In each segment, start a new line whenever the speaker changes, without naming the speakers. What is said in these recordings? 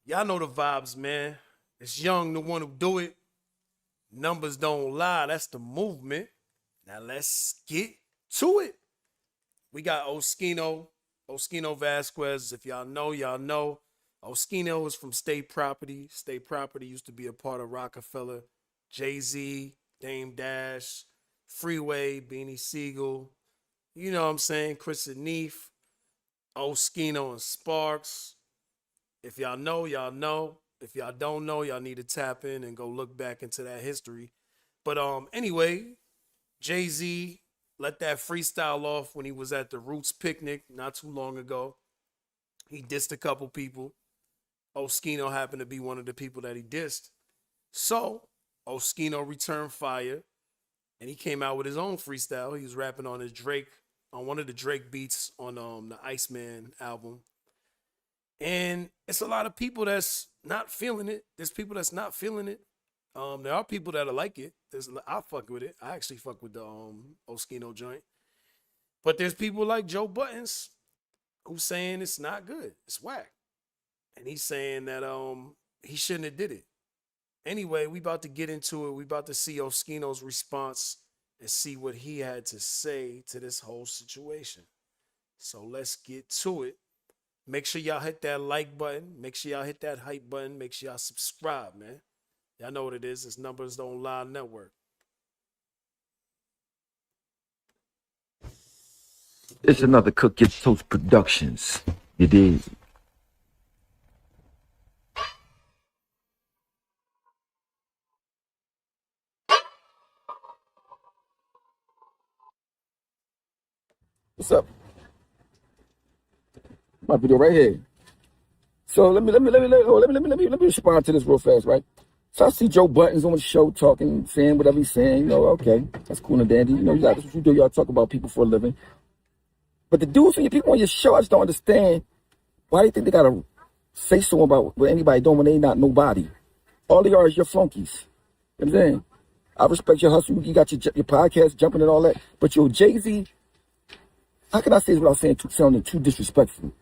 Y'all know the vibes, man. It's Young, the one who do it. Numbers don't lie. That's the movement. Now let's get to it. We got Oschino Vasquez. If y'all know, y'all know. Oschino is from State Property. State Property used to be a part of Roc-A-Fella. Jay-Z, Dame Dash, Freeway, Beanie Siegel. You know what I'm saying? Chris and Neef, Oschino and Sparks. If y'all know, y'all know. If y'all don't know, y'all need to tap in and go look back into that history. But anyway, Jay-Z let that freestyle off when he was at the Roots picnic not too long ago. He dissed a couple people. Oschino happened to be one of the people that he dissed. So Oschino returned fire and he came out with his own freestyle. He was rapping on one of the Drake beats on the Iceman album. And it's a lot of people that's not feeling it. There's people that's not feeling it. There are people that'll like it. I fuck with it. I actually fuck with the Oschino joint. But there's people like Joe Buttons who's saying it's not good. It's whack. And he's saying that he shouldn't have did it. Anyway, we about to get into it. We about to see Oschino's response and see what he had to say to this whole situation. So let's get to it. Make sure y'all hit that like button. Make sure y'all hit that hype button. Make sure y'all subscribe, man. Y'all know what it is. It's Numbers Don't Lie Network.
It's another Cook Your Toast Productions. You dig? What's up? My video right here. So let me respond to this real fast, right? So I see Joe Budden's on the show talking, saying whatever he's saying. You know, okay, that's cool and dandy. You know, that's what you do. Y'all talk about people for a living. But the dudes and your people on your show, I just don't understand why they think they gotta say something about what anybody doing when they not nobody. All they are is your flunkies. You know what I'm saying? I respect your hustle. You got your podcast jumping and all that. But your Jay-Z, how can I say this without sounding too disrespectful?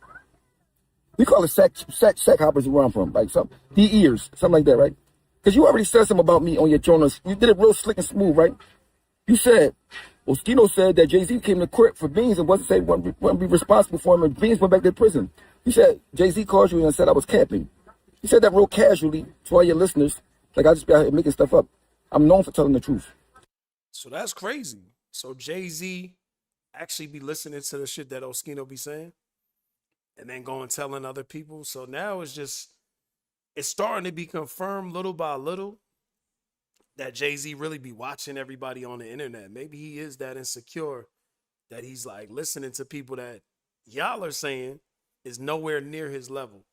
We call it sack hoppers where I'm from, like some the ears, something like that, right? Because you already said something about me on your journal. You did it real slick and smooth, right? You said, Oschino said that Jay-Z came to court for Beans and wouldn't be responsible for him, and Beans went back to prison. You said Jay-Z called you and said I was capping. You said that real casually to all your listeners, like I just be out here making stuff up. I'm known for telling the truth.
So that's crazy. So Jay-Z actually be listening to the shit that Oschino be saying and then going telling other people. So now it's starting to be confirmed little by little that Jay-Z really be watching everybody on the internet. Maybe he is that insecure that he's like listening to people that y'all are saying is nowhere near his level.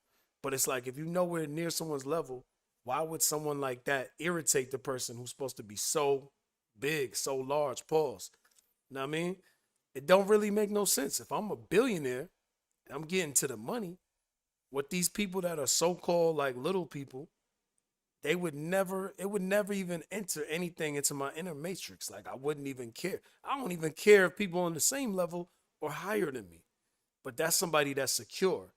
But it's like, if you're nowhere near someone's level, why would someone like that irritate the person who's supposed to be so big, so large? Pause. You know what I mean? It don't really make no sense. If I'm a billionaire and I'm getting to the money, what these people that are so-called like little people, it would never even enter anything into my inner matrix. Like I wouldn't even care. I don't even care if people on the same level or higher than me. But that's somebody that's secure.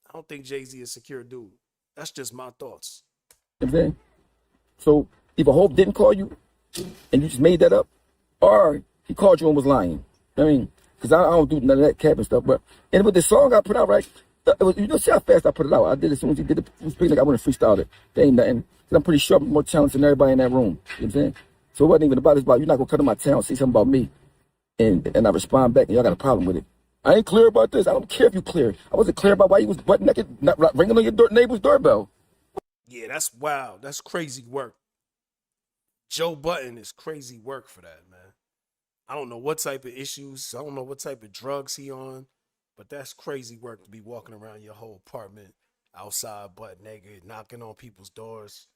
I don't think Jay-Z is a secure dude. That's just my thoughts.
Okay. So either Hope didn't call you and you just made that up, or he called you and was lying. I mean, because I don't do none of that cap and stuff. And with the song I put out, right? You know, see how fast I put it out. I did it as soon as he did it. Picnic, I went and freestyled it. There ain't nothing. Cause I'm pretty sure I'm more talented than everybody in that room. You know what I'm saying? So it wasn't even about it. It's about, you're not going to come to my town, say something about me, and I respond back, and y'all got a problem with it. I ain't clear about this. I don't care if you clear. I wasn't clear about why you was butt naked, not ringing on your neighbor's doorbell.
Yeah, that's wild. That's crazy work. Joe Budden is crazy work for that, man. I don't know what type of issues. I don't know what type of drugs he on. But that's crazy work to be walking around your whole apartment outside butt naked, knocking on people's doors.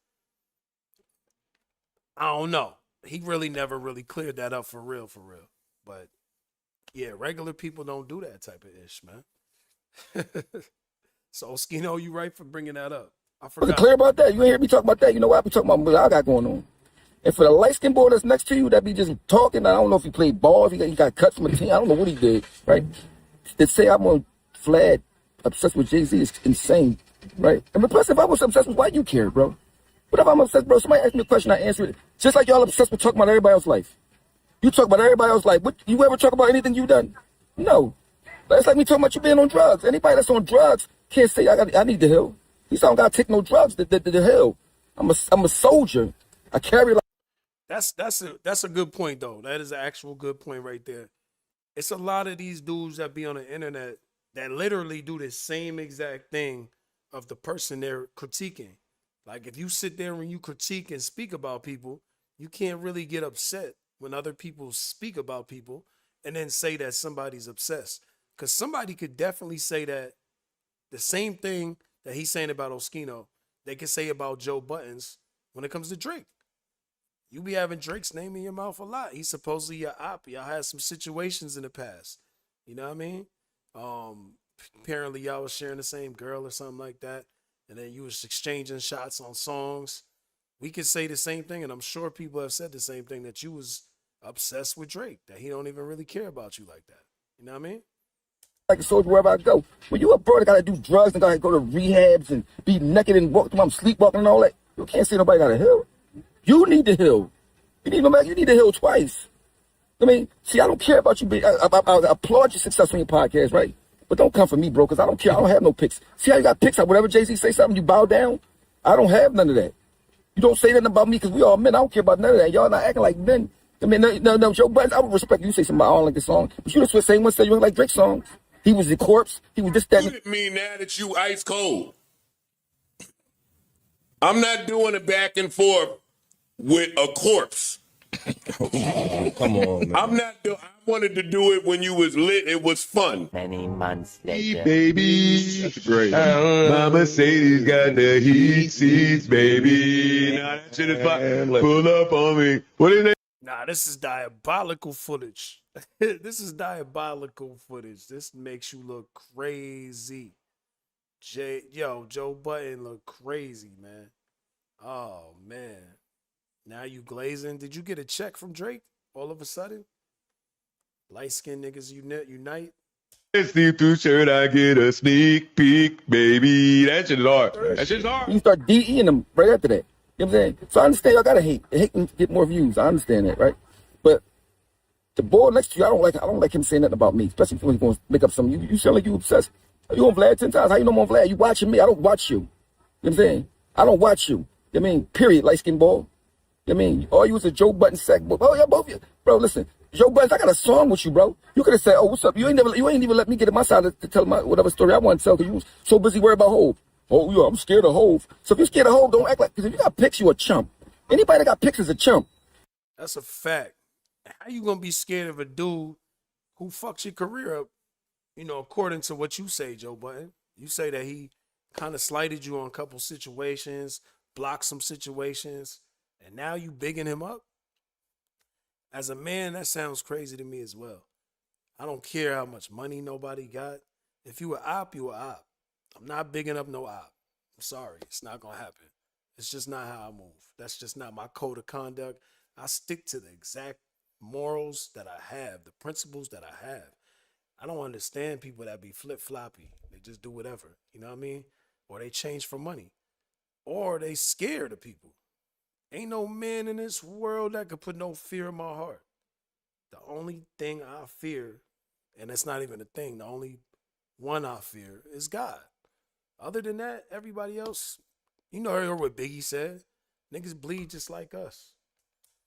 I don't know. He really never really cleared that up for real. But yeah, regular people don't do that type of ish, man. So Oschino, you right for bringing that up. I forgot.
Was it clear about that? You ain't hear me talk about that. You know what? I be talking about what I got going on. And for the light-skinned boy that's next to you that be just talking, I don't know if he played ball, if he got cuts from a team. I don't know what he did, right? To say I'm on Flad, obsessed with Jay-Z is insane. right? And plus, if I was obsessed with why you care, bro? What if I'm obsessed, bro? Somebody asked me a question, I answer it. Just like y'all obsessed with talking about everybody else's life. You talk about everybody else's life. What, you ever talk about anything you done? No. That's like me talking about you being on drugs. Anybody that's on drugs can't say I need the hill. You don't gotta take no drugs to heal. I'm a soldier. I carry like
That's a good point though. That is an actual good point right there. It's a lot of these dudes that be on the internet that literally do the same exact thing of the person they're critiquing. Like if you sit there and you critique and speak about people, you can't really get upset when other people speak about people and then say that somebody's obsessed. Because somebody could definitely say that the same thing that he's saying about Oschino, they can say about Joe Buttons when it comes to Drake. You be having Drake's name in your mouth a lot. He's supposedly your op. Y'all had some situations in the past. You know what I mean? Apparently y'all was sharing the same girl or something like that. And then you was exchanging shots on songs. We could say the same thing, and I'm sure people have said the same thing, that you was obsessed with Drake, that he don't even really care about you like that. You know what I mean?
a soldier wherever I go. When you a bro that gotta do drugs and gotta go to rehabs and be naked and walk through sleepwalking and all that, you can't say nobody gotta heal. You need to heal. You need to heal twice. I mean, see, I don't care about you. I applaud your success on your podcast, right? But don't come for me, bro, because I don't care. I don't have no picks. See how you got picks? Whatever Jay-Z say something, you bow down? I don't have none of that. You don't say nothing about me because we all men. I don't care about none of that. Y'all not acting like men. I mean, no, Joe Budden, I would respect you say something, I don't like the song. But you the same one said you don't like Drake's songs. He was the corpse. He was this, that.
You didn't mean that you ice cold. I'm not doing a back and forth with a corpse.
Come on, man.
I wanted to do it when you was lit. It was fun.
Many months later.
Baby, that's great. My Mercedes got the heat seats, baby. Now that shit is fine. Pull up on me. What is it?
Nah, this is diabolical footage. This is diabolical footage. This makes you look crazy. Joe Budden look crazy, man. Oh, man. Now you glazing. Did you get a check from Drake all of a sudden? Light-skinned niggas unite.
See through shirt, I get a sneak peek, baby. That shit is hard. That shit is hard.
You start DEing them right after that. You know what I'm saying? So I understand y'all gotta hate. Hate and get more views. I understand that, right? But the boy next to you, I don't like him saying nothing about me, especially when he's gonna make up something. You sound like you obsessed. You on Vlad 10 times. How you know I'm on Vlad? You watching me. I don't watch you. You know what I'm saying? I don't watch you. You know what I mean? Period, light-skinned boy. You know what I mean? All you was a Joe Budden sack. Oh, yeah, both of you. Bro, listen. Joe Budden, I got a song with you, bro. You could have said, oh, what's up? You ain't even let me get in my side to tell my whatever story I want to tell because you was so busy worried about Hove. Oh, yeah, I'm scared of Hove. So if you're scared of Hove, don't act like, because if you got pics, you a chump. Anybody that got pics is a chump.
That's a fact. How you gonna be scared of a dude who fucks your career up, according to what you say, Joe Budden? You say that he kind of slighted you on a couple situations, blocked some situations, and now you bigging him up? As a man, that sounds crazy to me as well. I don't care how much money nobody got. If you a op, you a op. I'm not bigging up no op. I'm sorry. It's not going to happen. It's just not how I move. That's just not my code of conduct. I stick to the exact morals that I have, the principles that I have. I don't understand people that be flip-floppy. They just do whatever. You know what I mean? Or they change for money. Or they scared of people. Ain't no man in this world that could put no fear in my heart. The only thing I fear, and it's not even a thing, the only one I fear is God. Other than that, everybody else, you heard what Biggie said. Niggas bleed just like us.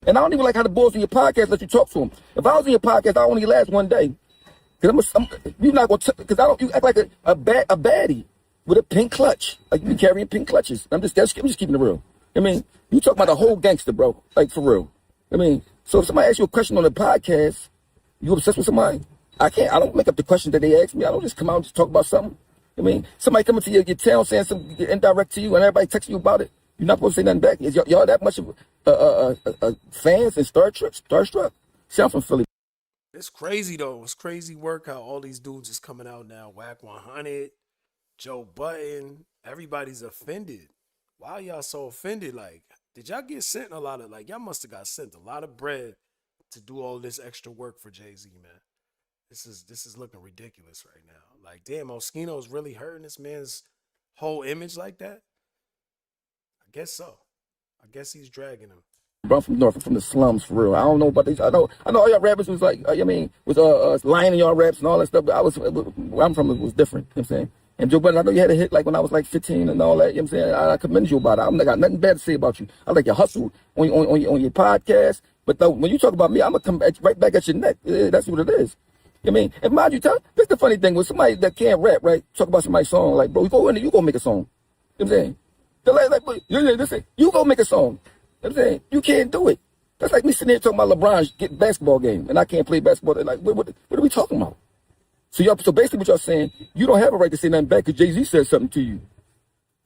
And I don't even like how the boys in your podcast let you talk to them. If I was in your podcast, I only last one day. Because you're not going to, because you act like a baddie with a pink clutch. Like you be carrying pink clutches. I'm just keeping it real. I mean, you talking about a whole gangster, bro. Like, for real. I mean, so if somebody asks you a question on the podcast, you obsessed with somebody? I don't make up the questions that they ask me. I don't just come out and just talk about something. I mean, somebody coming to your town saying something indirect to you and everybody texting you about it, you're not supposed to say nothing back. Is y'all that much of fans and starstruck? See, I'm from Philly.
It's crazy, though. It's crazy work how all these dudes is coming out now. Wack 100, Joe Budden. Everybody's offended. Why y'all so offended? Like, did y'all get sent a lot of, y'all must have got sent a lot of bread to do all this extra work for Jay-Z, man. This is looking ridiculous right now. Like, damn, Oschino's really hurting this man's whole image like that? I guess so. I guess he's dragging him.
Bro, I'm from North, I'm from the slums for real. I don't know about these. I know all y'all rappers was like, was lying in y'all raps and all that stuff. But where I'm from, it was different. You know what I'm saying? And Joe Budden, I know you had a hit like when I was like 15 and all that. You know what I'm saying? I commend you about it. I got nothing bad to say about you. I like your hustle on your podcast. But though, when you talk about me, I'm going to come right back at your neck. That's what it is. You know what I mean? And mind you, that's the funny thing. With somebody that can't rap, right? Talk about somebody's song. Like, bro, you go in there, you go make a song. You know what I'm saying? You go make a song. You know what I'm saying? You can't do it. That's like me sitting here talking about LeBron's getting basketball game, and I can't play basketball. They're like, what are we talking about? So basically what y'all saying, you don't have a right to say nothing back because Jay-Z said something to you.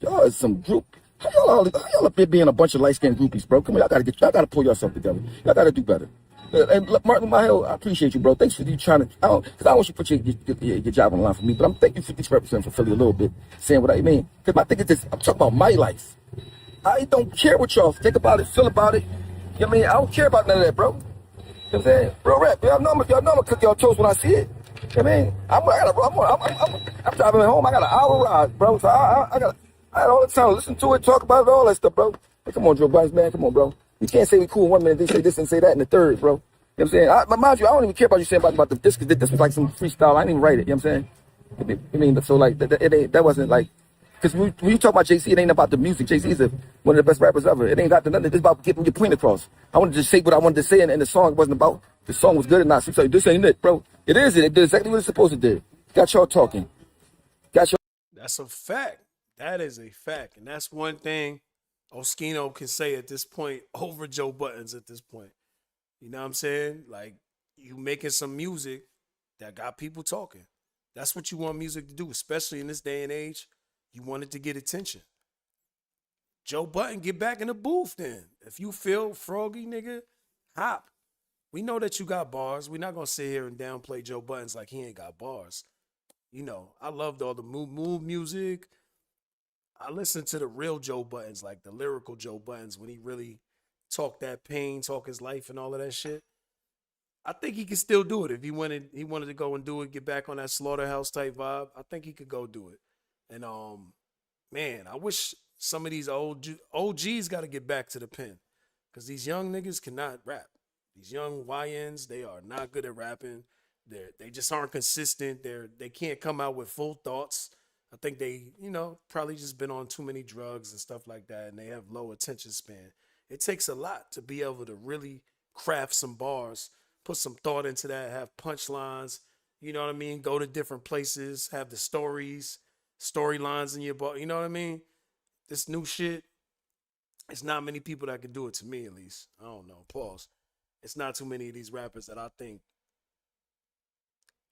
Y'all is some group. How y'all up there being a bunch of light-skinned groupies, bro? Come on, y'all gotta pull yourself together. Y'all gotta do better. And look, Martin Mahel, I appreciate you, bro. Thanks for you trying to, because I don't want you to put your job on the line for me, but I'm thank you for representing for Philly a little bit, saying what I mean. Because my thing is this, I'm talking about my life. I don't care what y'all think about it, feel about it. You know what I mean? I don't care about none of that, bro. You know what I'm saying? Real rap. Y'all know I'm gonna cook y'all toast when I see it. You know what I mean? I'm driving home. I got an hour ride, bro. So I had all the time to listen to it, talk about it, all that stuff, bro. Hey, come on, Joe Budden, man. Come on, bro. You can't say we cool in 1 minute, then say this and say that in the third, bro. You know what I'm saying? But mind you, I don't even care about you saying about the disc, because this was like some freestyle. I didn't even write it. You know what I'm saying? I mean, so like, that wasn't like, because when you talk about Jay-Z, it ain't about the music. Jay-Z is one of the best rappers ever. It ain't got nothing. It's about getting your point across. I wanted to say what I wanted to say, and the song wasn't about. The song was good or not. So this ain't it, bro. It is it. It did exactly what it's supposed to do. Got y'all talking.
That's a fact. That is a fact. And that's one thing Oschino can say at this point over Joe Budden's at this point. You know what I'm saying? Like, you making some music that got people talking. That's what you want music to do, especially in this day and age. You want it to get attention. Joe Budden, get back in the booth then. If you feel froggy, nigga, hop. We know that you got bars. We're not going to sit here and downplay Joe Budden's like he ain't got bars. You know, I loved all the move music. I listened to the real Joe Buttons, like the lyrical Joe Buttons, when he really talked that pain, talk his life and all of that shit. I think he could still do it if he wanted to go and do it, get back on that slaughterhouse type vibe. I think he could go do it. And man, I wish some of these OGs got to get back to the pen, because these young niggas cannot rap. These young YNs, they are not good at rapping. They just aren't consistent. They can't come out with full thoughts. I think they, probably just been on too many drugs and stuff like that, and they have low attention span. It takes a lot to be able to really craft some bars, put some thought into that, have punchlines, you know what I mean? Go to different places, have the storylines in your bar, you know what I mean? This new shit, it's not many people that can do it, to me at least. I don't know, pause. It's not too many of these rappers that I think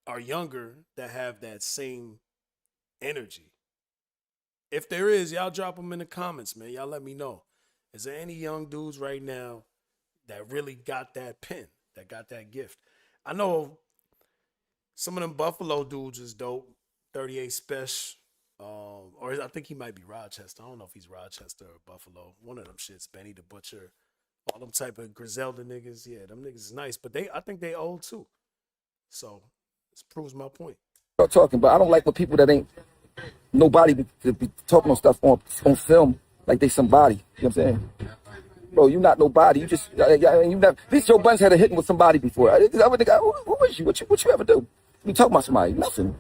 are younger that have that same energy. If there is, y'all drop them in the comments, man. Y'all let me know. Is there any young dudes right now that really got that pen, that got that gift? I know some of them Buffalo dudes is dope. 38 Special, or I think he might be Rochester. I don't know if he's Rochester or Buffalo. One of them shits, Benny the Butcher, all them type of Griselda niggas. Yeah, them niggas is nice, but I think they old too. So this proves my point.
Talking, but I don't like when people that ain't nobody be talking on stuff on film like they somebody. You know what I'm saying? Bro, you not nobody. You just these Joe Buttons had a hitting with somebody before. I would think, who is you? What you ever do? You talking about somebody? Nothing.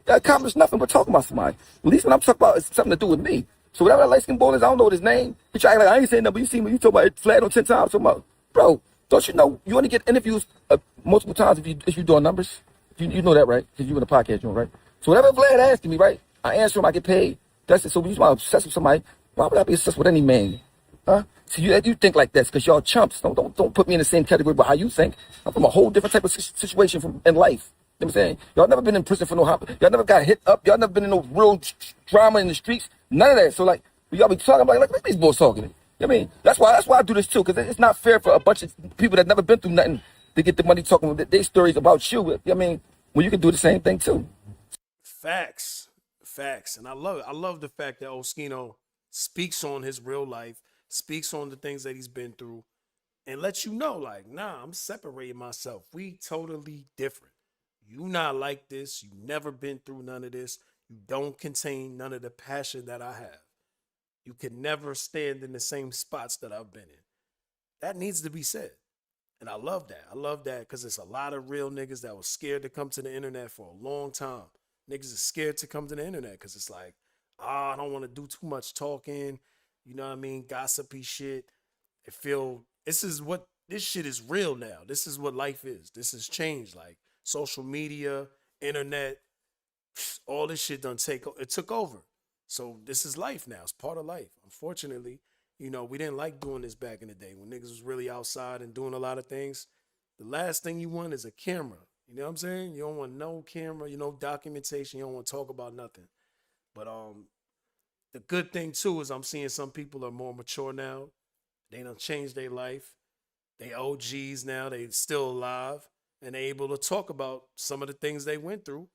You accomplished nothing but talking about somebody. At least when I'm talking about, it's something to do with me. So whatever that light skin boy is, I don't know what his name. He try like I ain't saying nothing, but you see me, you talk about it flat on 10 times. Talking about, bro, don't you know you only get interviews multiple times if you doing numbers? You know that, right? Because you in the podcast room, right? So whatever Vlad asking me, right? I answer him, I get paid. That's it. So when you want to obsess with somebody, why would I be obsessed with any man? Huh? So you think like that because y'all chumps. Don't put me in the same category but how you think. I'm from a whole different type of situation in life. You know what I'm saying? Y'all never been in prison for no hop. Y'all never got hit up. Y'all never been in no real drama in the streets. None of that. So like, y'all be talking about like these boys talking. You know what I mean? That's why I do this too, because it's not fair for a bunch of people that never been through nothing to get the money talking their stories about you. You know what I mean? Well, you can do the same thing too.
Facts. And I love it. I love the fact that Oschino speaks on his real life, speaks on the things that he's been through, and lets you know, like, nah, I'm separating myself. We totally different. You not like this. You never been through none of this. You don't contain none of the passion that I have. You can never stand in the same spots that I've been in. That needs to be said. And I love that. I love that because it's a lot of real niggas that was scared to come to the internet for a long time. Niggas are scared to come to the internet because it's like, I don't want to do too much talking. You know what I mean? Gossipy shit. This shit is real now. This is what life is. This has changed. Like social media, internet, all this shit it took over. So this is life now. It's part of life. Unfortunately, we didn't like doing this back in the day when niggas was really outside and doing a lot of things. The last thing you want is a camera. You know what I'm saying? You don't want no camera, documentation. You don't want to talk about nothing. But the good thing too is I'm seeing some people are more mature now. They done changed their life. They OGs now. They still alive and they able to talk about some of the things they went through.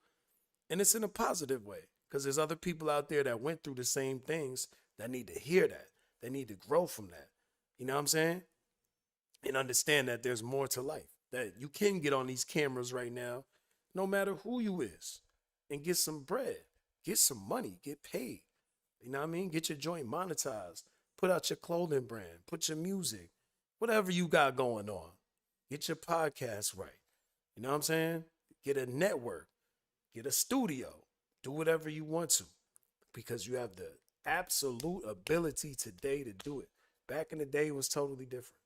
And it's in a positive way because there's other people out there that went through the same things that need to hear that. They need to grow from that. You know what I'm saying? And understand that there's more to life. That you can get on these cameras right now, no matter who you is, and get some bread, get some money, get paid. You know what I mean? Get your joint monetized. Put out your clothing brand. Put your music. Whatever you got going on. Get your podcast right. You know what I'm saying? Get a network. Get a studio. Do whatever you want to. Because you have the absolute ability today to do it. Back in the day, it was totally different.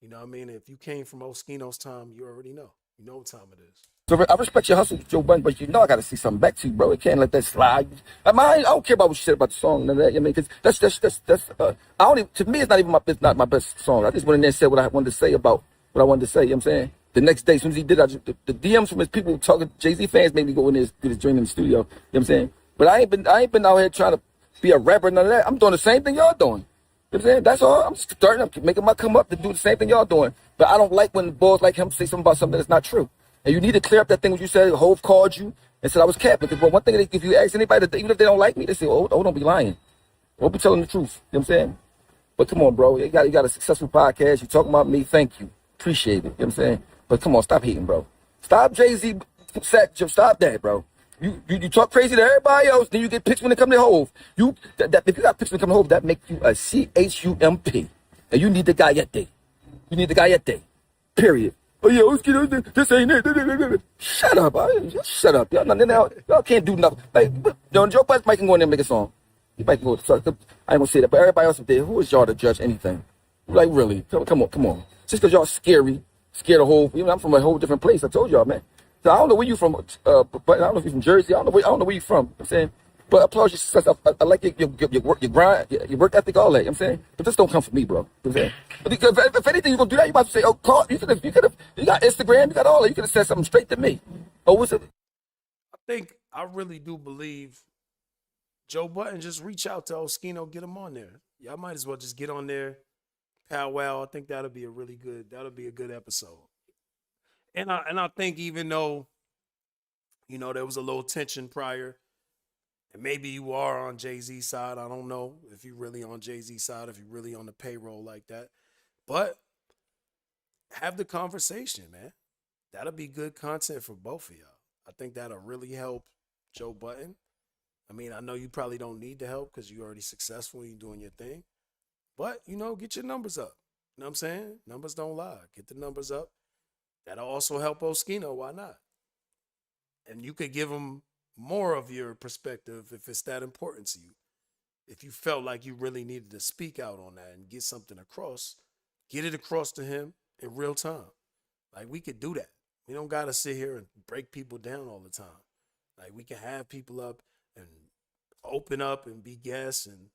You know what I mean? If you came from Oschino's time, you already know. You know what time it is.
So I respect your hustle, Joe Budden, but I got to see something back to you, bro. You can't let that slide. I don't care about what you said about the song and that. I mean, because that's I don't even, to me, it's not my best song. I just went in there and said what I wanted to say about what I wanted to say. You know what I'm saying? The next day, as soon as he did, the DMs from his people talking, Jay-Z fans made me go in there and get his joint in the studio. You know what I'm saying? But I ain't been out here trying to be a rapper, none of that. I'm doing the same thing y'all doing. You know what I'm saying? That's all. I'm starting up, making my come up to do the same thing y'all doing. But I don't like when boys like him say something about something that's not true. And you need to clear up that thing when you said Hov called you and said I was capping. Because one thing, if you ask anybody, even if they don't like me, they say, oh, don't be lying. Don't be telling the truth. You know what I'm saying? But come on, bro. You got a successful podcast. You talking about me. Thank you. Appreciate it. You know what I'm saying? But come on, stop hating, bro. Stop Jay-Z. Stop that, bro. You talk crazy to everybody else, then you get pics when they come to Hov. If you got pics when they come to Hov, that makes you a CHUMP. And you need the gallete. You need the gallete. Period. Oh yeah, this ain't it. Shut up, just shut up. Y'all can't do nothing. Like, Joe Budden might can go in there and make a song. He might go. I ain't gonna say that, but everybody else up there, who is y'all to judge anything? Like really? Come on. Just because y'all scared of Hov. I'm from a whole different place. I told y'all, man. So I don't know where you from, but I don't know if you're from Jersey. I don't know where you from. You know what I'm saying, but applaud your success. I like your work, your grind, your work ethic, all that. You know what I'm saying, but just don't come for me, bro. You know what I'm saying? Because if anything you're gonna do that, you about to say, oh, call. You got Instagram, you got all that. You could have said something straight to me. Oh, what's it?
I really do believe Joe Budden just reach out to Oschino, get him on there. Y'all might as well just get on there, powwow. I think that'll be a good episode. And I think even though, there was a little tension prior, and maybe you are on Jay-Z's side. I don't know if you're really on Jay-Z's side, if you're really on the payroll like that. But have the conversation, man. That'll be good content for both of y'all. I think that'll really help Joe Budden. I mean, I know you probably don't need the help because you're already successful and you're doing your thing. But, get your numbers up. You know what I'm saying? Numbers don't lie. Get the numbers up. That'll also help Oschino. Why not? And you could give him more of your perspective if it's that important to you. If you felt like you really needed to speak out on that and get something across, get it across to him in real time. Like, we could do that. We don't got to sit here and break people down all the time. Like, we can have people up and open up and be guests and,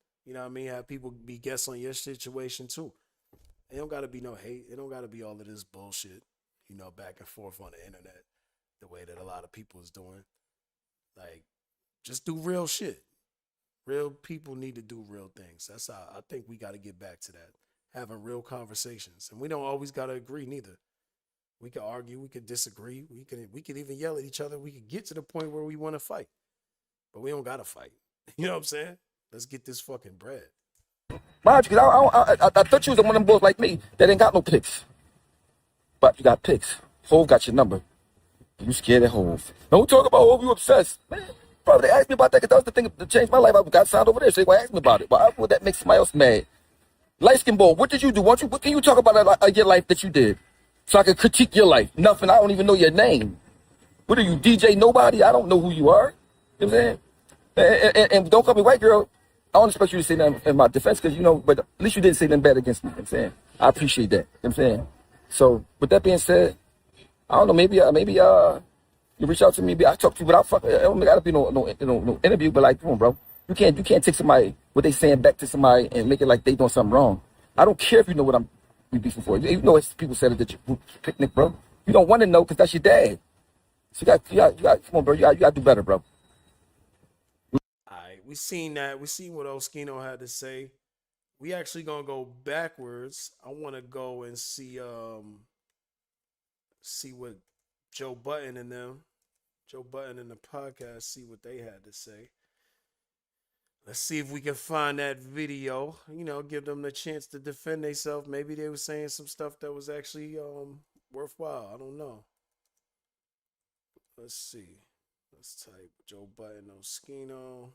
have people be guests on your situation too. It don't got to be no hate. It don't got to be all of this bullshit. Back and forth on the internet, the way that a lot of people is doing. Like, just do real shit. Real people need to do real things. That's how I think we got to get back to that. Having real conversations. And we don't always got to agree neither. We can argue, we can disagree, we can even yell at each other. We can get to the point where we want to fight. But we don't got to fight. You know what I'm saying? Let's get this fucking bread.
Mind you, I thought you was one of them boys like me that ain't got no pics. But you got pics. Hov got your number. You scared of Hov. Don't talk about Hov, you obsessed. Man, Bro, they asked me about that because that was the thing that changed my life. I got signed over there, so they would ask me about it. Why would that make somebody else mad? Light skin boy, what did you do? What can you talk about your life that you did? So I can critique your life. Nothing. I don't even know your name. What are you, DJ Nobody? I don't know who you are. You know what I'm saying? And don't call me white girl. I don't expect you to say that in my defense because, but at least you didn't say nothing bad against me. You know what I'm saying? I appreciate that. You know what I'm saying? So, with that being said, I don't know, maybe you reach out to me, maybe I talk to you without fucking, it don't gotta be no interview, but like, come on, bro. You can't take somebody, what they saying back to somebody and make it like they doing something wrong. I don't care if you know what I'm beefing for. You know, people said it at your picnic, bro. You don't want to know because that's your dad. So you got, come on, bro. You got to do better, bro.
All right, we seen that. We seen what Oschino had to say. We actually gonna go backwards. I want to go and see what Joe Budden and the podcast, see what they had to say. Let's see if we can find that video. Give them the chance to defend themselves. Maybe they were saying some stuff that was actually worthwhile. I don't know. Let's see. Let's type Joe Budden Oschino. All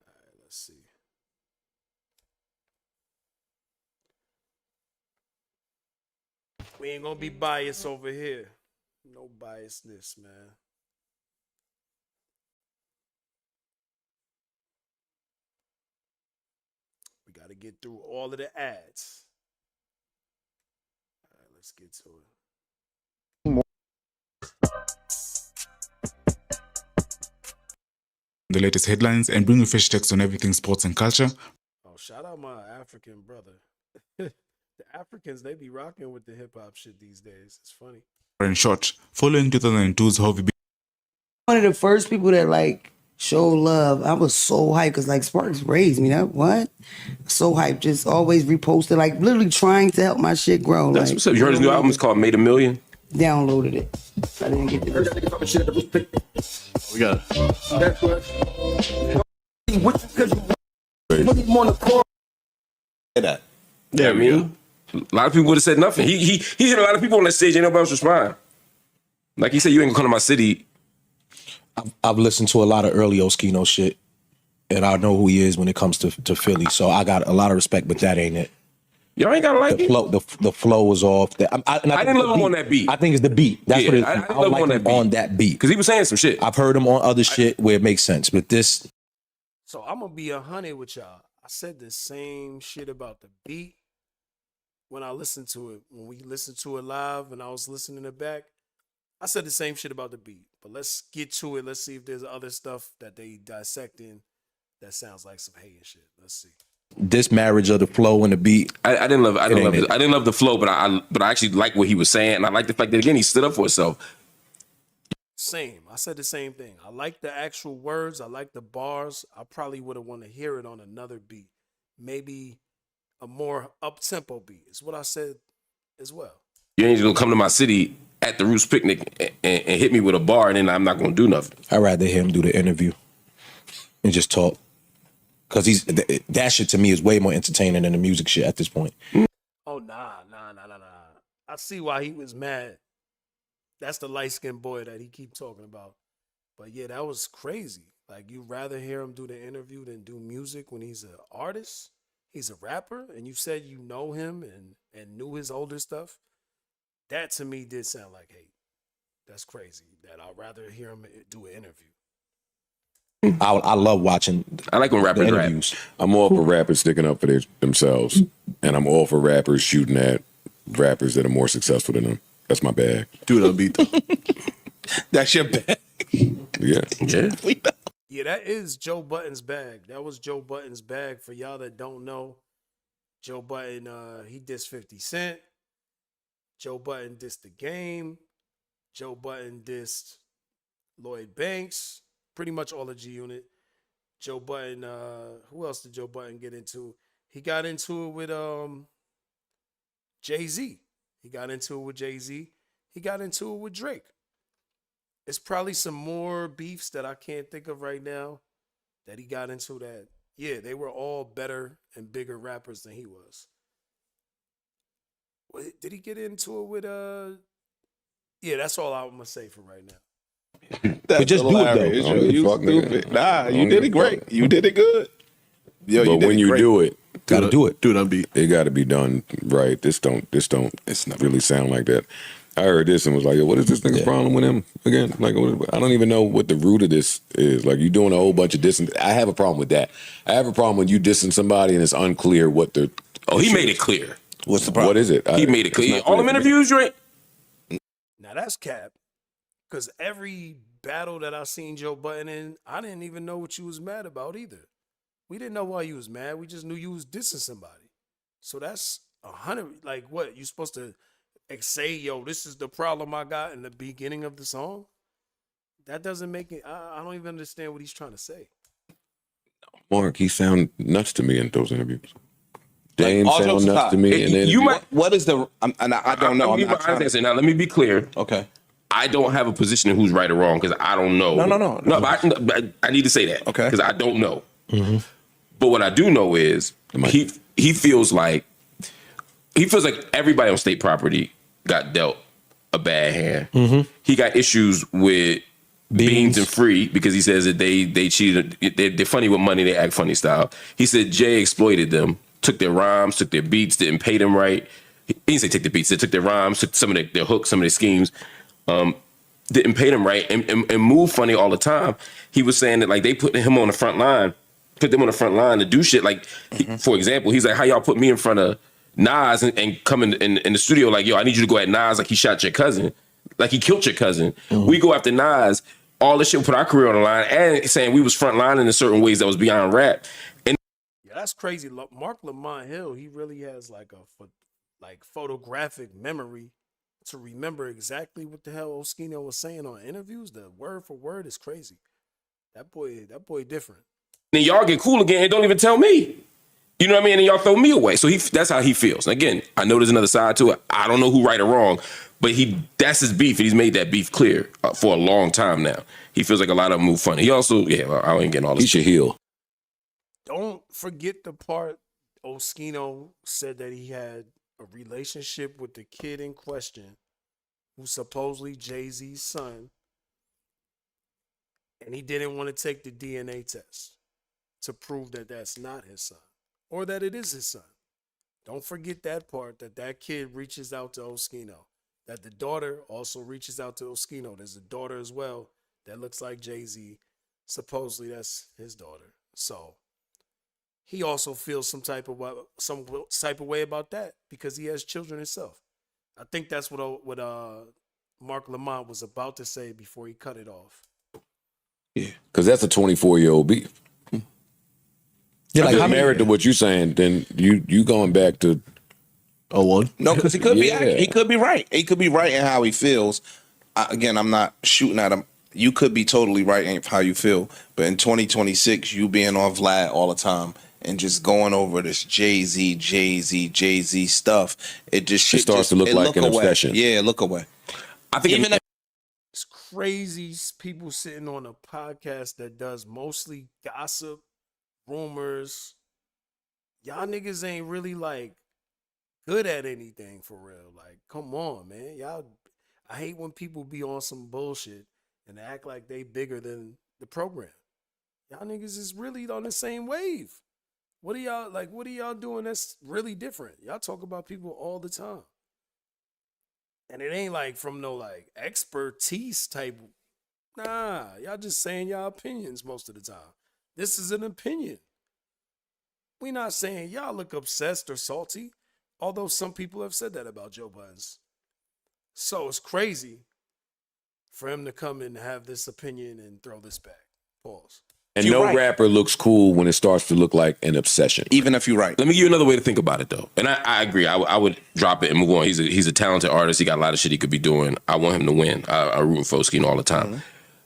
right, let's see. We ain't gonna be biased over here. No biasness, man. We gotta get through all of the ads. All right, let's get to it.
The latest headlines and bring you fresh text on everything sports and culture.
Oh, shout out my African brother. The Africans, they be rocking with the hip hop shit these days. It's funny.
In short, following 2002's Hovey B.
One of the first people that show love. I was so hyped because Sparks raised me. That what? So hyped. Just always reposted, literally trying to help my shit grow.
That's what's up. You heard his new album? It's called Made a Million.
Downloaded it. I didn't get the
We got
That.
Yeah, I mean, a lot of people would have said nothing. He hit a lot of people on that stage. Ain't nobody else respond. Like he said, you ain't gonna come to my city.
I've listened to a lot of early Oschino shit, and I know who he is when it comes to Philly. So I got a lot of respect, but that ain't it.
Y'all ain't gotta like
the
it.
flow. The flow was off.
I didn't love him on that beat.
I think it's the beat. That's what it is.
I didn't
I
love
like
him
on that beat
because he was saying some shit.
I've heard him on other shit where it makes sense, but this.
So I'm gonna be 100 with y'all. I said the same shit about the beat when I listened to it. When we listened to it live and I was listening it back, I said the same shit about the beat. But let's get to it. Let's see if there's other stuff that they dissecting that sounds like some hate and shit. Let's see.
This marriage of the flow and the beat.
I didn't love the flow, but I actually like what he was saying, and I like the fact that again he stood up for himself.
Same. I said the same thing. I like the actual words. I like the bars. I probably would have wanted to hear it on another beat. Maybe a more up-tempo beat is what I said as well.
You ain't gonna come to my city at the Roots picnic and hit me with a bar, and then I'm not gonna do nothing.
I'd rather hear him do the interview and just talk. Because that shit to me is way more entertaining than the music shit at this point.
Oh, nah. I see why he was mad. That's the light-skinned boy that he keep talking about. But yeah, that was crazy. Like, you'd rather hear him do the interview than do music when he's an artist? He's a rapper, and you said you know him and knew his older stuff? That, to me, did sound like hate. That's crazy. That I'd rather hear him do an interview.
I love watching.
I like when rappers
interviews.
I'm all for rappers sticking up for themselves, and I'm all for rappers shooting at rappers that are more successful than them. That's my bag.
Dude, I'll beat them. That's your bag.
Yeah.
Yeah, that is Joe Budden's bag. That was Joe Budden's bag. For y'all that don't know, Joe Budden, he dissed 50 Cent. Joe Budden dissed The Game. Joe Budden dissed Lloyd Banks. Pretty much all of G-Unit. Joe Budden, who else did Joe Budden get into? He got into it with Jay-Z. He got into it with Jay-Z. He got into it with Drake. It's probably some more beefs that I can't think of right now that he got into that. Yeah, they were all better and bigger rappers than he was. Did he get into it with Yeah, that's all I'm gonna say for right now.
That's
just do it, though.
hilarious.
I don't
Yo,
give a
you
fuck, nigga.
stupid.
I
Nah, you
don't
did
give
it
a
great.
fuck.
You did it good. Yo,
But
you did
when
it
you
great.
do it,
Gotta do it.
Dude, I'm beat.
it got to be done right. This don't
It's not
really sound like that. I heard this and was like, yo, what is this nigga's problem with him again? Like, I don't even know what the root of this is. Like, you doing a whole bunch of dissing. I have a problem with that. I have a problem when you dissing somebody and it's unclear what the.
Oh, he
issue
made
is.
it clear.
What's the problem?
What is it?
He made it
it's
clear.
not
All them
clear to me.
interviews, right?
Now that's cap. Because every battle that I seen Joe Budden in, I didn't even know what you was mad about either. We didn't know why you was mad. We just knew you was dissing somebody. So that's 100. Like what? You supposed to say, yo, this is the problem I got in the beginning of the song? That doesn't make it. I don't even understand what he's trying to say.
Mark, he sound nuts to me in those interviews. James
all
sound
jokes
nuts
aside,
to me in the
you
interview.
might-
What is the? And I don't know.
I'm
I'm not trying to-
Now, let me be clear.
Okay.
I don't have a position in who's right or wrong because I don't know.
No.
But I need to say that.
Okay.
Because I don't know. But what I do know is he feels like everybody on state property got dealt a bad hand. He got issues with Beans and Free because he says that they cheated. They're funny with money. They act funny style. He said Jay exploited them, took their rhymes, took their beats, didn't pay them right. He didn't say take the beats. They took their rhymes, took some of their hooks, some of their schemes. Didn't pay them right and move funny all the time. He was saying that like they put him on the front line, put them on the front line to do shit. Like, for example, he's like, how y'all put me in front of Nas and come in the studio like, yo, I need you to go at Nas like he shot your cousin, like he killed your cousin. We go after Nas, all this shit, put our career on the line, and saying we was front lining in certain ways that was beyond rap. And
Yeah, that's crazy. Mark Lamont Hill, he really has like photographic memory to remember exactly what the hell Oschino was saying on interviews. The word for word is crazy. That boy different.
then y'all get cool again and don't even tell me. You know what I mean? And y'all throw me away. So that's how he feels. And again, I know there's another side to it. I don't know who right or wrong, but that's his beef, and he's made that beef clear for a long time now. He feels like a lot of them move funny. He also, I ain't getting all this.
He should heal.
Don't forget the part Oschino said that he had a relationship with the kid in question, who's supposedly Jay-Z's son, and he didn't want to take the DNA test to prove that that's not his son or that it is his son. Don't forget that part, that kid reaches out to Oschino, that the daughter also reaches out to Oschino. There's a daughter as well that looks like Jay-Z. Supposedly that's his daughter. So he also feels some type of way about that because he has children himself. I think that's what Mark Lamont was about to say before he cut it off.
Yeah, because that's a 24-year-old beef.
Yeah,
If
like
it's
how many?
married to what you saying, then you going back to
Oh, well.
No, because he could
Yeah.
be. He could be right. He could be right in how he feels. Again, I'm not shooting at him. You could be totally right in how you feel, but in 2026, you being on Vlad all the time and just going over this Jay-Z stuff, it just shit
starts to look like an
away.
obsession.
Yeah, look away.
I think
Even if
It's crazy people sitting on a podcast that does mostly gossip, rumors. Y'all niggas ain't really like good at anything for real. Like, come on, man. I hate when people be on some bullshit and act like they bigger than the program. Y'all niggas is really on the same wave. What are y'all doing that's really different? Y'all talk about people all the time. And it ain't like from no like expertise type. Nah, y'all just saying y'all opinions most of the time. This is an opinion. We not saying y'all look obsessed or salty, although some people have said that about Joe Budden. So it's crazy for him to come and have this opinion and throw this back. Pause.
and
You're
no
right.
rapper looks cool when it starts to look like an obsession.
even if you're right,
Let me give you another way to think about it, though. And I agree. I would drop it and move on. He's a talented artist. He got a lot of shit he could be doing. I want him to win. I root for Oschino all the time.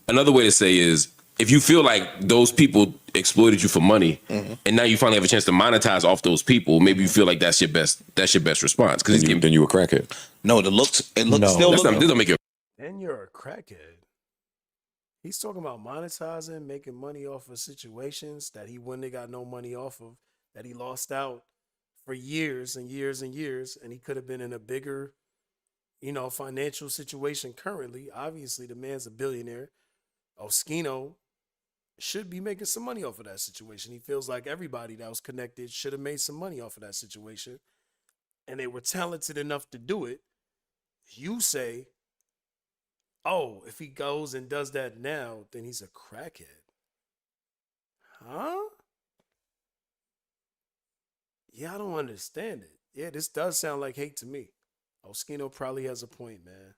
Another way to say is, if you feel like those people exploited you for money, and now you finally have a chance to monetize off those people, maybe you feel like that's your best response. Because
Then you a crackhead.
no, it looks
No.
still
this
look.
don't make it.
Then you're a crackhead. He's talking about monetizing, making money off of situations that he wouldn't have got no money off of, that he lost out for years and years and years, and he could have been in a bigger, financial situation currently. Obviously, the man's a billionaire. Oschino should be making some money off of that situation. He feels like everybody that was connected should have made some money off of that situation, and they were talented enough to do it. You say, oh, if he goes and does that now, then he's a crackhead. Huh? Yeah, I don't understand it. Yeah, this does sound like hate to me. Oschino probably has a point, man.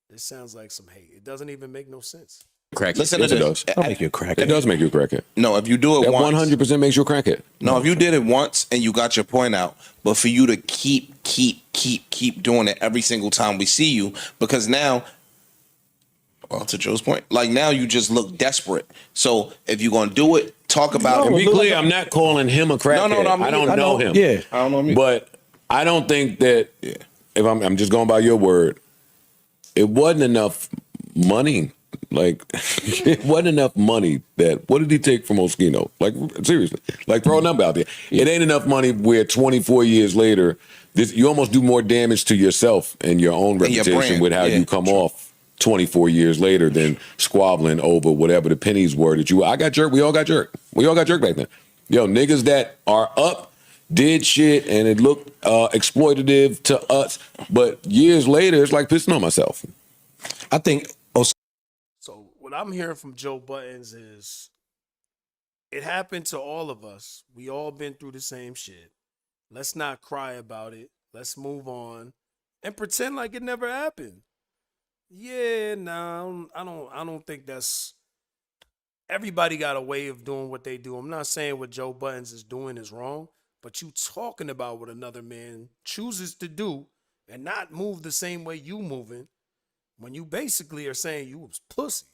This sounds like some hate. It doesn't even make no sense.
Crackhead.
Listen
Yes,
to
it
this.
does.
I'll make you a crackhead.
It does make you a crackhead.
No, if you do it
That
once,
100% makes you a crackhead.
no, if you did it once and you got your point out, but for you to keep doing it every single time we see you, because now, well, to Joe's point, like now you just look desperate. So if you're gonna do it, talk about
And
it.
be clear, I'm not calling him a crackhead.
No,
I don't know him.
Yeah.
I don't know me.
But I don't think that, if I'm just going by your word, it wasn't enough money. Like, it wasn't enough money that, what did he take from Oschino? Like, seriously. Like, throw a number out there. It ain't enough money where 24 years later, you almost do more damage to yourself and your own
And your
reputation
brand.
with how you come off 24 years later than squabbling over whatever the pennies were that I got jerked. We all got jerked. We all got jerked back then. Yo, niggas that are up did shit and it looked exploitative to us, but years later, it's like pissing on myself.
I think
So what I'm hearing from Joe Buttons is it happened to all of us. We all been through the same shit. Let's not cry about it. Let's move on and pretend like it never happened. Yeah, nah, I don't think that's. Everybody got a way of doing what they do. I'm not saying what Joe Buttons is doing is wrong, but you talking about what another man chooses to do and not move the same way you moving, when you basically are saying you was pussy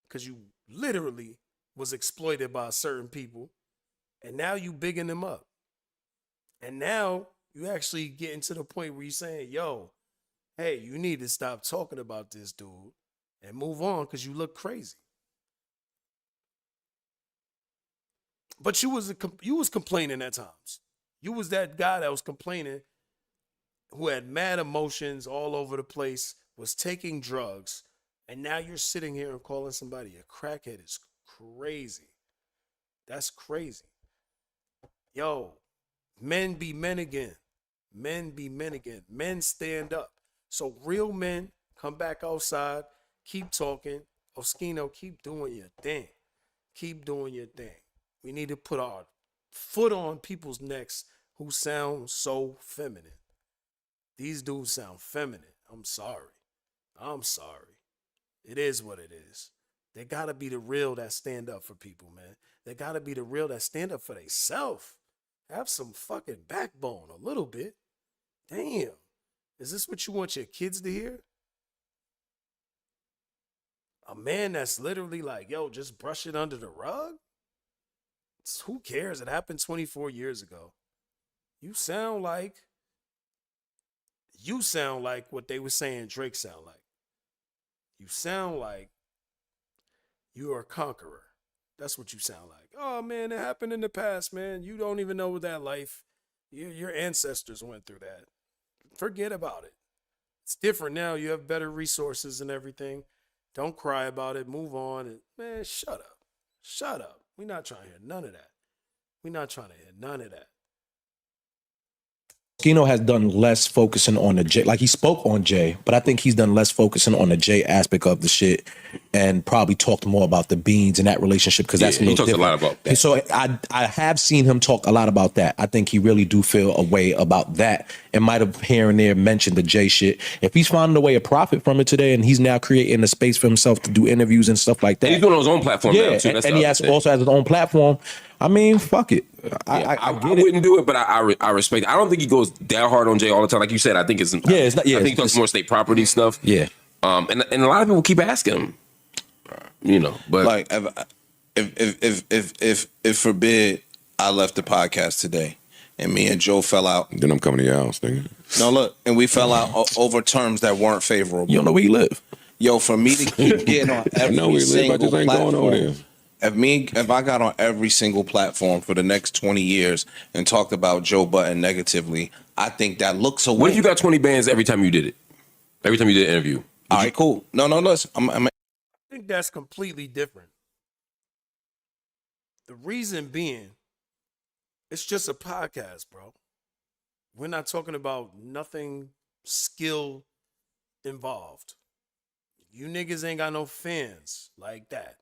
because you literally was exploited by certain people, and now you bigging them up. And now you actually getting to the point where you're saying, yo, hey, you need to stop talking about this dude and move on because you look crazy. But you was complaining at times. You was that guy that was complaining, who had mad emotions all over the place, was taking drugs, and now you're sitting here and calling somebody a crackhead is crazy. That's crazy. Yo, men be men again. Men be men again. Men stand up. So real men come back outside, keep talking. Oschino, keep doing your thing. Keep doing your thing. We need to put our foot on people's necks who sound so feminine. These dudes sound feminine. I'm sorry. It is what it is. They gotta be the real that stand up for people, man. They gotta be the real that stand up for themselves. Have some fucking backbone a little bit. Damn. Is this what you want your kids to hear? A man that's literally like, yo, just brush it under the rug? Who cares? It happened 24 years ago. You sound like what they were saying Drake sound like. You sound like you are a conqueror. That's what you sound like. Oh, man, it happened in the past, man. You don't even know that life. Your ancestors went through that. Forget about it. It's different now. You have better resources and everything. Don't cry about it. Move on. And, man, shut up. Shut up. We're not trying to hear none of that.
Oschino has done less focusing on the J. Like, he spoke on Jay, but I think he's done less focusing on the Jay aspect of the shit, and probably talked more about the Beans and that relationship, because that's
he talks a lot about that.
So I have seen him talk a lot about that. I think he really do feel a way about that, and might have here and there mentioned the Jay shit. If he's finding a way to profit from it today, and he's now creating a space for himself to do interviews and stuff like that,
And he's doing on his own platform now, too. That's
and he also has his own platform. I mean, fuck it. I
wouldn't do it, but I respect it. I don't think he goes that hard on Jay all the time. Like you said, I think it's
it's not. Yeah,
I think he talks more state property stuff.
Yeah.
And a lot of people keep asking him. You know, but
like if forbid I left the podcast today and me and Joe fell out,
then I'm coming to your house, nigga.
No, look, and we fell out over terms that weren't favorable.
You don't know where you live.
Yo, for me to keep getting on every single platform If I got on every single platform for the next 20 years and talked about Joe Budden negatively, I think that looks away.
What if you got 20 bands every time you did it? Every time you did an interview?
All right, cool. No, listen.
I think that's completely different. The reason being, it's just a podcast, bro. We're not talking about nothing skill involved. You niggas ain't got no fans like that.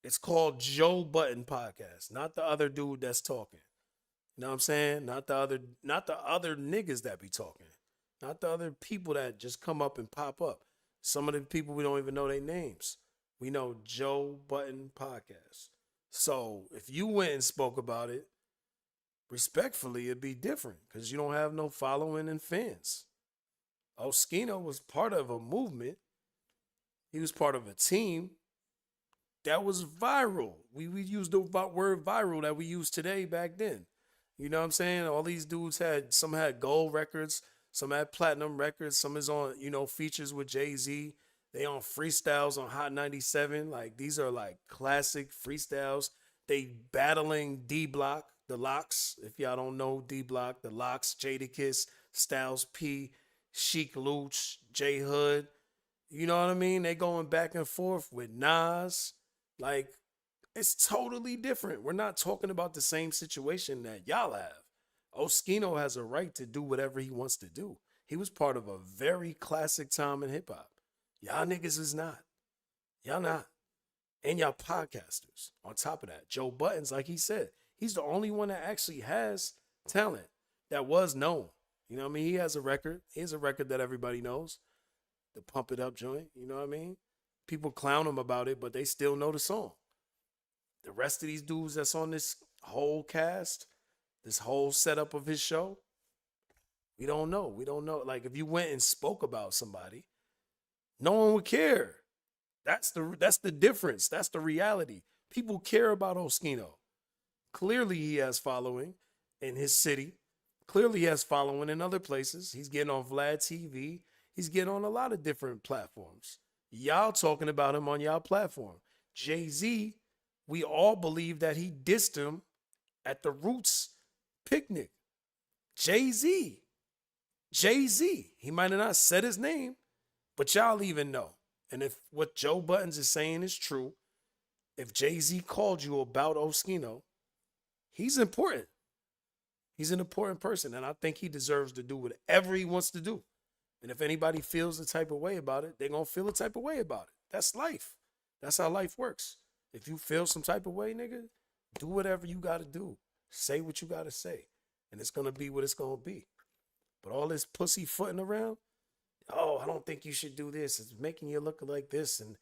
It's called Joe Budden Podcast, not the other dude that's talking. You know what I'm saying? Not the other niggas that be talking. Not the other people that just come up and pop up. Some of the people we don't even know their names. We know Joe Budden Podcast. So if you went and spoke about it, respectfully, it'd be different because you don't have no following and fans. Oschino was part of a movement. He was part of a team that was viral. We used the word viral that we use today back then. You know what I'm saying? All these dudes some had gold records, some had platinum records, some is on, features with Jay-Z. They on freestyles on Hot 97. Like, these are like classic freestyles. They battling D-Block, the Locks. If y'all don't know D-Block, the Locks, Jadakiss, Styles P, Sheik Luch, J Hood. You know what I mean? They going back and forth with Nas. Like, it's totally different. We're not talking about the same situation that y'all have. Oschino has a right to do whatever he wants to do. He was part of a very classic time in hip hop. Y'all niggas is not. Y'all not. And y'all podcasters. On top of that, Joe Budden's, like he said, he's the only one that actually has talent that was known. You know what I mean? He has a record. He has a record that everybody knows. The Pump It Up joint. You know what I mean? People clown him about it, but they still know the song. The rest of these dudes that's on this whole cast, this whole setup of his show, we don't know. We don't know. Like, if you went and spoke about somebody, no one would care. That's the difference. That's the reality. People care about Oschino. Clearly he has following in his city. Clearly he has following in other places. He's getting on Vlad TV. He's getting on a lot of different platforms. Y'all talking about him on y'all platform. Jay-Z, we all believe that he dissed him at the Roots picnic. Jay-Z. He might have not said his name, but y'all even know. And if what Joe Budden is saying is true, if Jay-Z called you about Oschino, he's important. He's an important person, and I think he deserves to do whatever he wants to do. And if anybody feels the type of way about it, they're going to feel the type of way about it. That's life. That's how life works. If you feel some type of way, nigga, do whatever you got to do. Say what you got to say. And it's going to be what it's going to be. But all this pussyfooting around, I don't think you should do this. It's making you look like this. And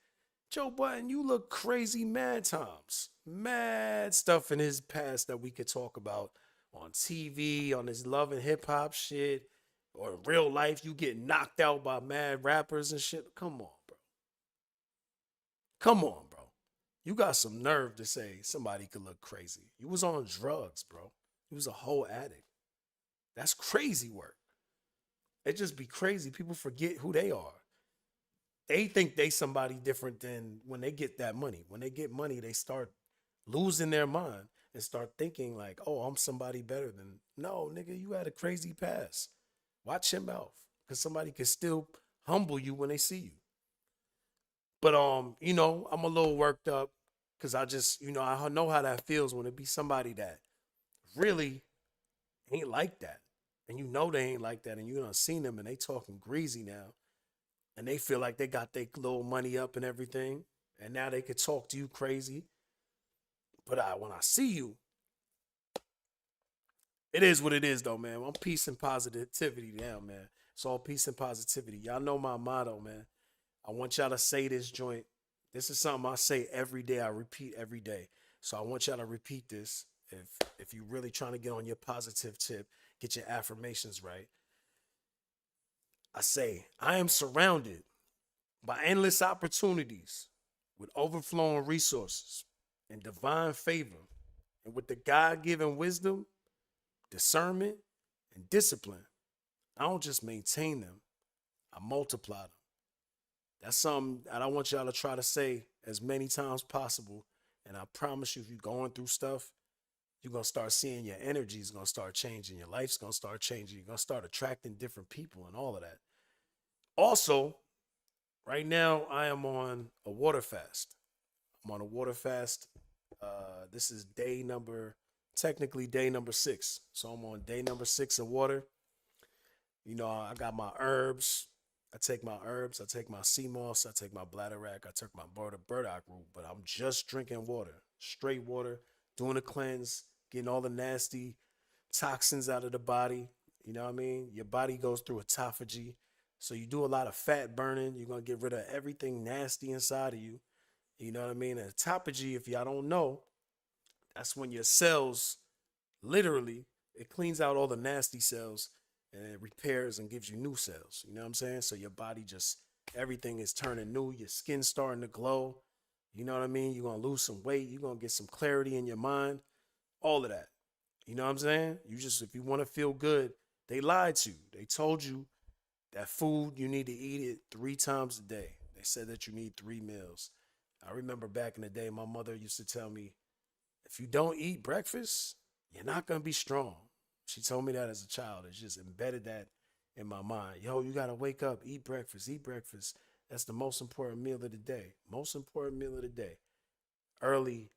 Joe Budden, you look crazy mad times. Mad stuff in his past that we could talk about on TV, on his love and hip hop shit. Or in real life, you get knocked out by mad rappers and shit. Come on, bro. Come on, bro. You got some nerve to say somebody could look crazy. You was on drugs, bro. You was a whole addict. That's crazy work. It just be crazy. People forget who they are. They think they somebody different than when they get that money. When they get money, they start losing their mind and start thinking like, oh, I'm somebody better than. No, nigga, you had a crazy past. Watch your mouth, because somebody can still humble you when they see you. But, I'm a little worked up because I just, I know how that feels when it be somebody that really ain't like that. And they ain't like that. And you done seen them and they talking greasy now. And they feel like they got their little money up and everything. And now they could talk to you crazy. But when I see you, it is what it is, though, man. I'm peace and positivity now, man. It's all peace and positivity. Y'all know my motto, man. I want y'all to say this joint. This is something I say every day. I repeat every day. So I want y'all to repeat this. If you're really trying to get on your positive tip, get your affirmations right. I say, I am surrounded by endless opportunities with overflowing resources and divine favor. And with the God-given wisdom, discernment, and discipline, I don't just maintain them, I multiply them. That's something that I want y'all to try to say as many times possible And I promise you, if you're going through stuff, you're going to start seeing your energy is going to start changing. Your life's going to start changing. You're going to start attracting different people and all of that. Also, right now, I am on a water fast. I'm on a water fast. This is technically day number 6. So I'm on day number 6 of water. You know, I got my herbs. I take my herbs. I take my sea moss. I take my bladderwrack. I take my burdock root. But I'm just drinking water, straight water, doing a cleanse, getting all the nasty toxins out of the body. You know what I mean? Your body goes through autophagy. So you do a lot of fat burning. You're going to get rid of everything nasty inside of you. You know what I mean? And autophagy, if y'all don't know, that's when your cells, literally, it cleans out all the nasty cells and it repairs and gives you new cells. You know what I'm saying? So your body just, everything is turning new. Your skin's starting to glow. You know what I mean? You're going to lose some weight. You're going to get some clarity in your mind. All of that. You know what I'm saying? You just, if you want to feel good, they lied to you. They told you that food, you need to eat it 3 times a day. They said that you need 3 meals. I remember back in the day, my mother used to tell me, if you don't eat breakfast, you're not going to be strong. She told me that as a child. It's just embedded that in my mind. Yo, you got to wake up, eat breakfast, eat breakfast. That's the most important meal of the day. Most important meal of the day. Early.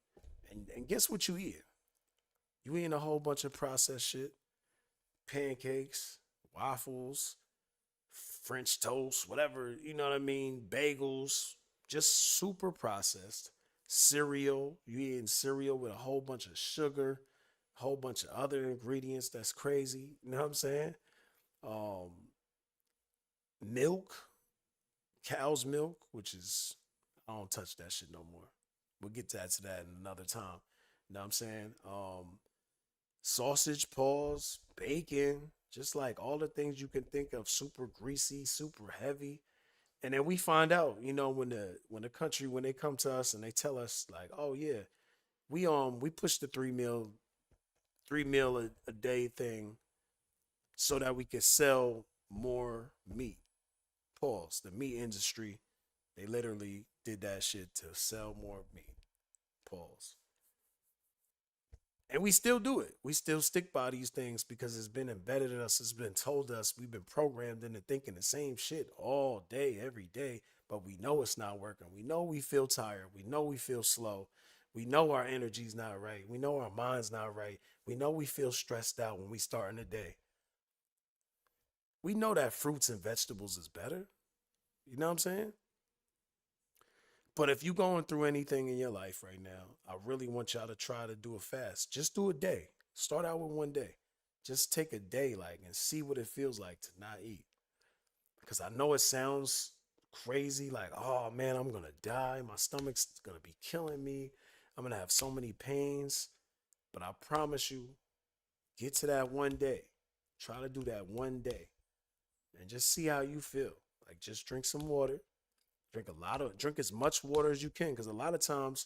And guess what you eat? You eating a whole bunch of processed shit. Pancakes, waffles, French toast, whatever, you know what I mean? Bagels, just super processed. Cereal, you eating cereal with a whole bunch of sugar, a whole bunch of other ingredients. That's crazy. You know what I'm saying? Milk, cow's milk, which is, I don't touch that shit no more. We'll get to that in another time. You know what I'm saying? Sausage paws, bacon, just like all the things you can think of, super greasy, super heavy. And then we find out, you know, when the country, when they come to us and they tell us like, oh yeah, we push the 3 meal a day thing so that we could sell more meat. Pause. The meat industry, they literally did that shit to sell more meat. Pause. And we still do it. We still stick by these things because it's been embedded in us. It's been told us. We've been programmed into thinking the same shit all day, every day. But we know it's not working. We know we feel tired. We know we feel slow. We know our energy's not right. We know our mind's not right. We know we feel stressed out when we start in the day. We know that fruits and vegetables is better. You know what I'm saying? But if you're going through anything in your life right now, I really want y'all to try to do a fast. Just do a day. Start out with 1 day. Just take a day and see what it feels like to not eat. Because I know it sounds crazy, like, oh man, I'm going to die. My stomach's going to be killing me. I'm going to have so many pains. But I promise you, get to that 1 day. Try to do that 1 day. And just see how you feel. Like, just drink some water. Drink as much water as you can, because a lot of times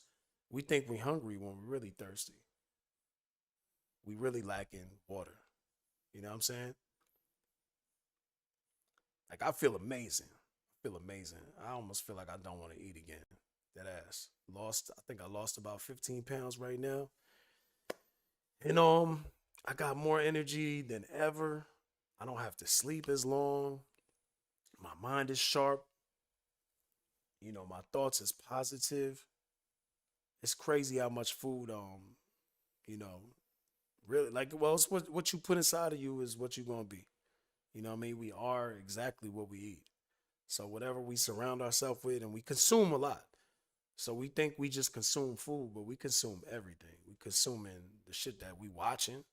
we think we're hungry when we're really thirsty. We really lacking water. You know what I'm saying? Like, I feel amazing. I almost feel like I don't want to eat again. That ass. I think I lost about 15 pounds right now. And I got more energy than ever. I don't have to sleep as long. My mind is sharp. You know, my thoughts is positive. It's crazy how much food, you know, really, like, well, it's what you put inside of you is what you're going to be. You know what I mean? We are exactly what we eat. So whatever we surround ourselves with, and we consume a lot. So we think we just consume food, but we consume everything. We consuming the shit that we watching,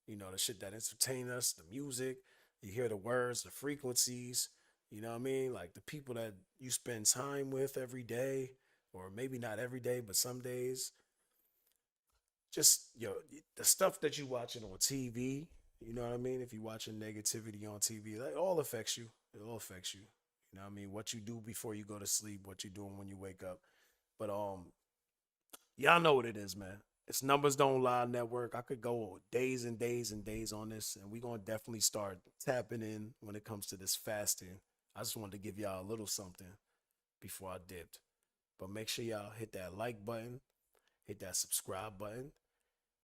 you know, the shit that entertain us, the music, you hear the words, the frequencies. You know what I mean? Like the people that you spend time with every day, or maybe not every day, but some days. Just the stuff that you watching on TV, you know what I mean? If you're watching negativity on TV, that all affects you. It all affects you. You know what I mean? What you do before you go to sleep, what you're doing when you wake up. But y'all know what it is, man. It's Numbers Don't Lie Network. I could go days and days and days on this, and we're gonna definitely start tapping in when it comes to this fasting. I just wanted to give y'all a little something before I dipped. But make sure y'all hit that like button. hit that subscribe button.